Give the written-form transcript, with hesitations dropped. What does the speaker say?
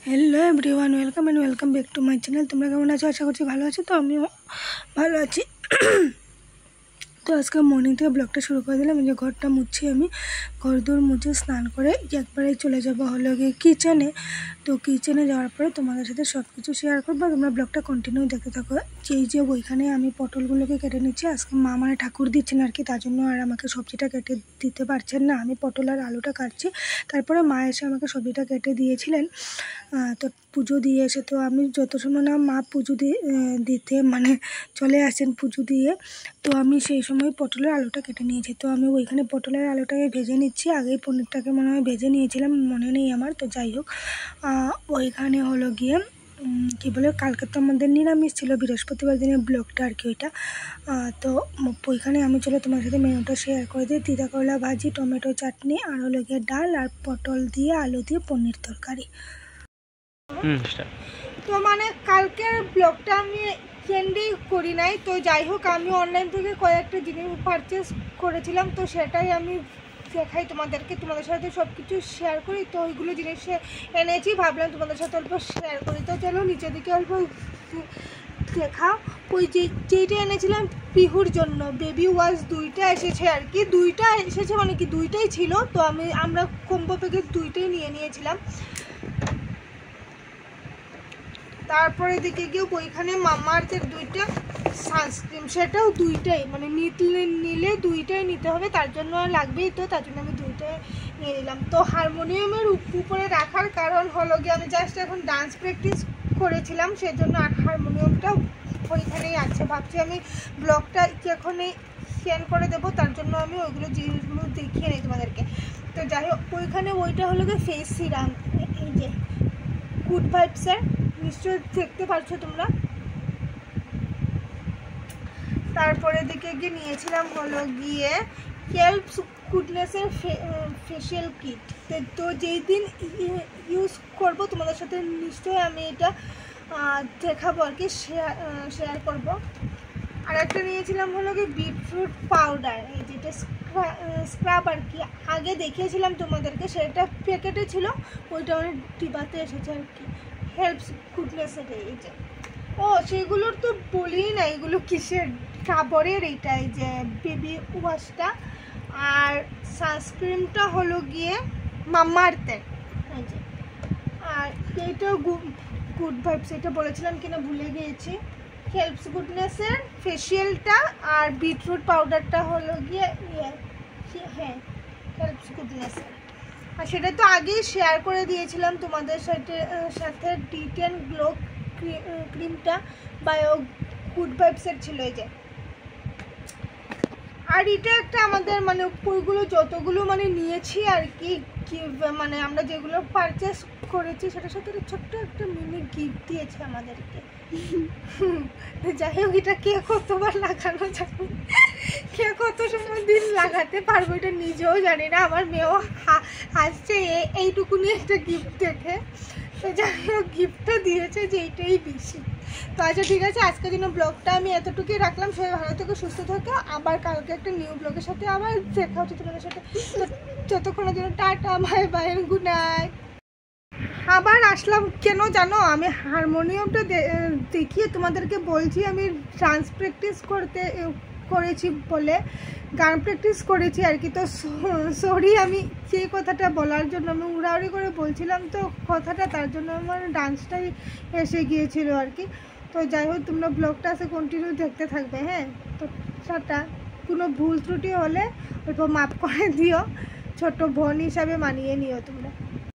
Hello everyone welcome back to my channel. तुम्हारा केमन आছো? आशा करছি ভালো আছো। তো আমিও ভালো আছি। তো আজকে মর্নিং থেকে ব্লগটা শুরু করে দিলাম। যে ঘরটা মুছছি, আমি ঘর দৌড় মুছে স্নান করে একবারে চলে যাবো হলো গিয়ে কিচেনে। তো কিচেনে যাওয়ার পরে তোমাদের সাথে সব কিছু শেয়ার করবো। তোমরা ব্লগটা কন্টিনিউ দেখতে থাকো। যে ওইখানে আমি পটলগুলোকে কেটে নিচ্ছি। আজকে মা মানে ঠাকুর দিচ্ছেন আর কি, তার জন্য আর আমাকে সবজিটা কেটে দিতে পারছেন না। আমি পটল আর আলুটা কাটছি, তারপরে মা এসে আমাকে সবজিটা কেটে দিয়েছিলেন। তো পুজো দিয়ে এসে, তো আমি যত সময় না মা পুজো দিতে মানে চলে আসেন পুজো দিয়ে, তো আমি সেই সময় পটলের আলুটা কেটে নিয়েছি। তো আমি ওইখানে পটলের আলুটাকে ভেজে নিচ্ছি। আগেই পনিরটাকে মনে হয় ভেজে নিয়েছিলাম, মনে নেই আমার। তো যাই হোক, ওইখানে হলো গিয়ে কী বলে, কালকে তো আমাদের নিরামিষ ছিল, বৃহস্পতিবার দিনের ব্লগটা আর কি ওইটা। তো ওইখানে আমি চলে তোমার সাথে মেনুটা শেয়ার করে দিই। তিতা করলা ভাজি, টমেটো চাটনি, আর হলো গিয়ে ডাল, আর পটল দিয়ে আলু দিয়ে পনির তরকারি। তো মানে কালকের ব্লগটা আমি সেন্ডই করি নাই। তো যাই হোক, আমি অনলাইন থেকে কয়েকটা জিনিস পারচেস করেছিলাম, তো সেটাই আমি দেখাই তোমাদেরকে, তোমাদের সাথে সব কিছু শেয়ার করি। তো ওইগুলো জিনিস এনেছি, ভাবলাম তোমাদের সাথে অল্প শেয়ার করি। তো চলো নিচের দিকে অল্প দেখাও। ওই যেইটা এনেছিলাম পিহুর জন্য, বেবি ওয়াশ দুইটা এসেছে আর কি। দুইটা এসেছে মানে কি দুইটাই ছিল, তো আমরা কম্বো প্যাকেজ দুইটাই নিয়েছিলাম। তারপরে দিকে গিয়ে ওইখানে মামাআর্থের দুইটা সানস্ক্রিন, সেটাও দুইটাই মানে নিলে দুইটাই নিতে হবে, তার জন্য লাগবেই, তো তার জন্য আমি দুইটাই নিয়ে নিলাম। তো হারমোনিয়ামের উপরে রাখার কারণ হলো গিয়ে, আমি জাস্ট এখন ডান্স প্র্যাকটিস করেছিলাম, সেজন্য হারমোনিয়ামটা ওইখানেই আছে। ভাবছি আমি ব্লগটা এখনই সেন্ড করে দেবো, তার জন্য আমি ওইগুলো জিনিসগুলো দেখিয়ে নিই তোমাদেরকে। তো যাই হোক, ওইখানে ওইটা হলো গিয়ে ফেস সিরাম, এই যে গুড ভাইবসের, নিশ্চয়ই দেখতে পাচ্ছো তোমরা। তারপরে দিকে গিয়ে নিয়েছিলাম হলো গিয়ে হেল্পস গুডনেসের ফেশিয়াল কিট। তো যেই দিন ইউজ করব তোমাদের সাথে নিশ্চয়ই আমি এটা দেখাবো আর কি, শেয়ার করব। আর একটা নিয়েছিলাম হলো গিয়ে বিটরুট পাউডার, এই যেটা স্ক্রাব আর কি, আগে দেখিয়েছিলাম তোমাদেরকে, সেটা প্যাকেটে ছিল, ওইটা অনেক ডিবাতে এসেছে আর কি, হেল্পস গুডনেসের। এই যে সেগুলোর তো বলি না, এগুলো কিসের, ডাবরের এইটা, এই যে বেবি ওয়াশটা, আর সানস্ক্রিনটা হলো গিয়ে মামাআর্থের, এই যে। আর এইটাও গুড ভাইবস, এটা বলেছিলাম কিনা ভুলে গিয়েছি। হেল্পস গুডনেসের ফেশিয়ালটা আর বিটরুট পাউডারটা হলো গিয়ে হ্যাঁ হেল্পস গুডনেসের। আর সেটা তো আগেই শেয়ার করে দিয়েছিলাম তোমাদের সাথে ডিটেন গ্লো ক্রিমটা বায়ো গুড ভাইবসের ছিল, এই যে। আর এটা একটা আমাদের মানে ওইগুলো যতগুলো মানে নিয়েছি আর কি, মানে আমরা যেগুলো পারচেস করেছি সেটার সাথে ছোট্ট একটা মিনি গিফট দিয়েছে আমাদেরকে। যাই হোক, এটা কে কতবার লাগানো যাবে, কে কত সময় দিন লাগাতে পারবো এটা নিজেও জানি না। আমার মেয়েও আসছে এইটুকুনি একটা গিফট দেখে। তো যাই হোক, গিফটটা দিয়েছে যে এইটাই বেশি। তো আচ্ছা ঠিক আছে, আজকের জন্য ব্লগটা আমি এতটুকুই রাখলাম। সবাই ভালো থেকে সুস্থ থাকো, আবার কালকে একটা নিউ ব্লগের সাথে আবার দেখা হচ্ছে তোমাদের সাথে। তো যতক্ষণের জন্য tata, bye bye, good night. আবার আসলাম কেন জানো, আমি হারমোনিয়ামটা দেখিয়ে তোমাদেরকে বলছি আমি ডান্স প্র্যাকটিস করেছি বলে, গান প্র্যাকটিস করেছি আর কি। তো সরি, আমি সেই কথাটা বলার জন্য আমি উড়াউড়ি করে বলছিলাম তো কথাটা, তার জন্য আমার ডান্সটাই এসে গিয়েছিল আর কি। তো যাই হোক, তোমরা ব্লগটা আছে কন্টিনিউ দেখতে থাকবে, হ্যাঁ। তো টাটা, কোনো ভুল ত্রুটি হলে অল্প মাপ করে দিও, ছোট বোন হিসাবে মানিয়ে নিও তোমরা।